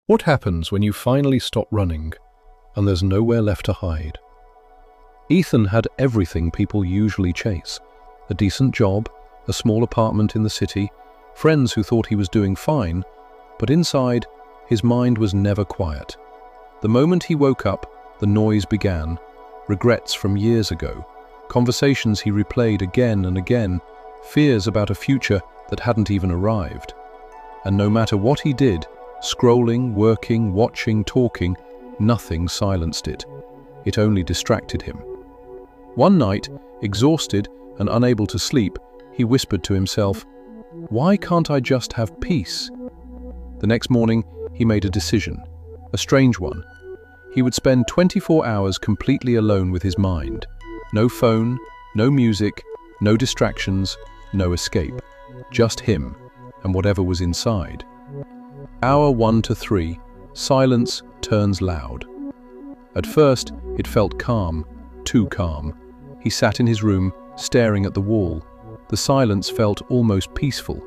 What happens when you finally stop running and there's nowhere left to hide? Ethan had everything people usually chase: a decent job, a small apartment in the city, friends who thought he was doing fine, but inside, his mind was never quiet. The moment he woke up, the noise began. Regrets from years ago, conversations he replayed again and again, fears about a future that hadn't even arrived. And no matter what he did, scrolling, working, watching, talking, nothing silenced it. It only distracted him. One night, exhausted and unable to sleep, he whispered to himself, "Why can't I just have peace?" The next morning, he made a decision, a strange one. He would spend 24 hours completely alone with his mind. No phone, no music, no distractions, no escape. Just him and whatever was inside. Hour 1 to 3, silence turns loud. At first, it felt calm, too calm. He sat in his room, staring at the wall. The silence felt almost peaceful.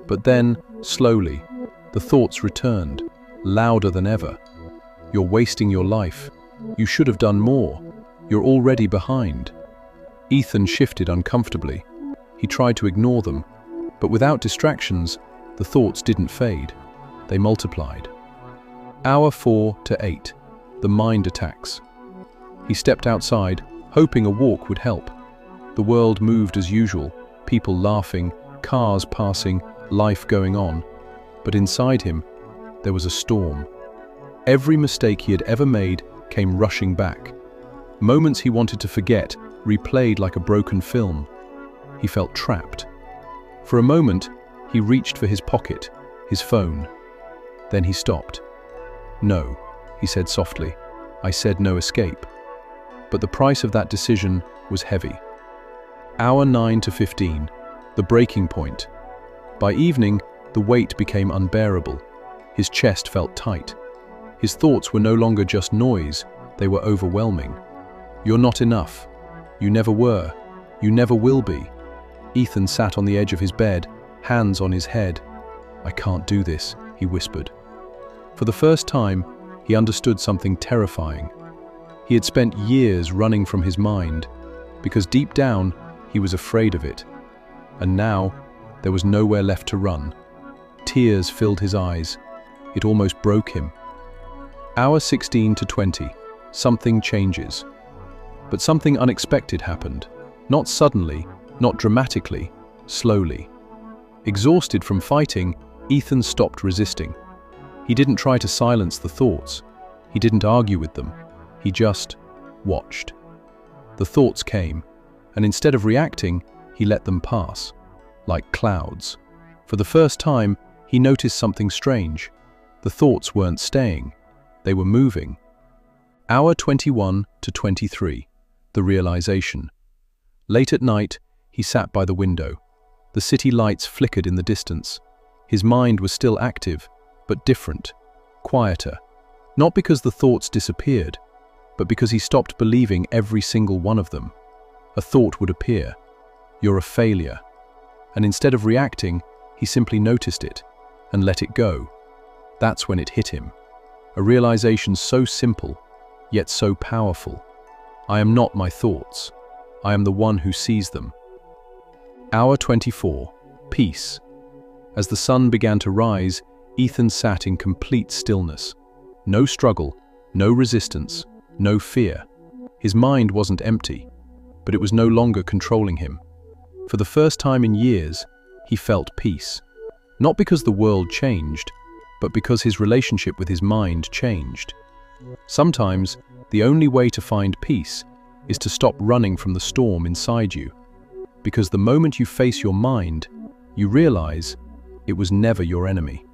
But then, slowly, the thoughts returned, louder than ever. "You're wasting your life. You should have done more. You're already behind." Ethan shifted uncomfortably. He tried to ignore them, but without distractions, the thoughts didn't fade. They multiplied. Hour 4 to 8, the mind attacks. He stepped outside, hoping a walk would help. The world moved as usual, people laughing, cars passing, life going on. But inside him, there was a storm. Every mistake he had ever made came rushing back. Moments he wanted to forget replayed like a broken film. He felt trapped. For a moment, he reached for his pocket, his phone. Then he stopped. "No," he said softly. "I said no escape." But the price of that decision was heavy. Hour 9 to 15, the breaking point. By evening, the weight became unbearable. His chest felt tight. His thoughts were no longer just noise, they were overwhelming. "You're not enough. You never were. You never will be." Ethan sat on the edge of his bed, hands on his head. "I can't do this," he whispered. For the first time, he understood something terrifying. He had spent years running from his mind, because deep down, he was afraid of it. And now, there was nowhere left to run. Tears filled his eyes. It almost broke him. Hour 16 to 20, something changes. But something unexpected happened. Not suddenly, not dramatically, slowly. Exhausted from fighting, Ethan stopped resisting. He didn't try to silence the thoughts. He didn't argue with them. He just watched. The thoughts came, and instead of reacting, he let them pass, like clouds. For the first time, he noticed something strange. The thoughts weren't staying. They were moving. Hour 21 to 23, the realization. Late at night, he sat by the window. The city lights flickered in the distance. His mind was still active, but different, quieter. Not because the thoughts disappeared, but because he stopped believing every single one of them. A thought would appear. "You're a failure." And instead of reacting, he simply noticed it and let it go. That's when it hit him. A realization so simple, yet so powerful. I am not my thoughts. I am the one who sees them. Hour 24, peace. As the sun began to rise, Ethan sat in complete stillness. No struggle, no resistance, no fear. His mind wasn't empty, but it was no longer controlling him. For the first time in years, he felt peace. Not because the world changed, but because his relationship with his mind changed. Sometimes, the only way to find peace is to stop running from the storm inside you. Because the moment you face your mind, you realize it was never your enemy.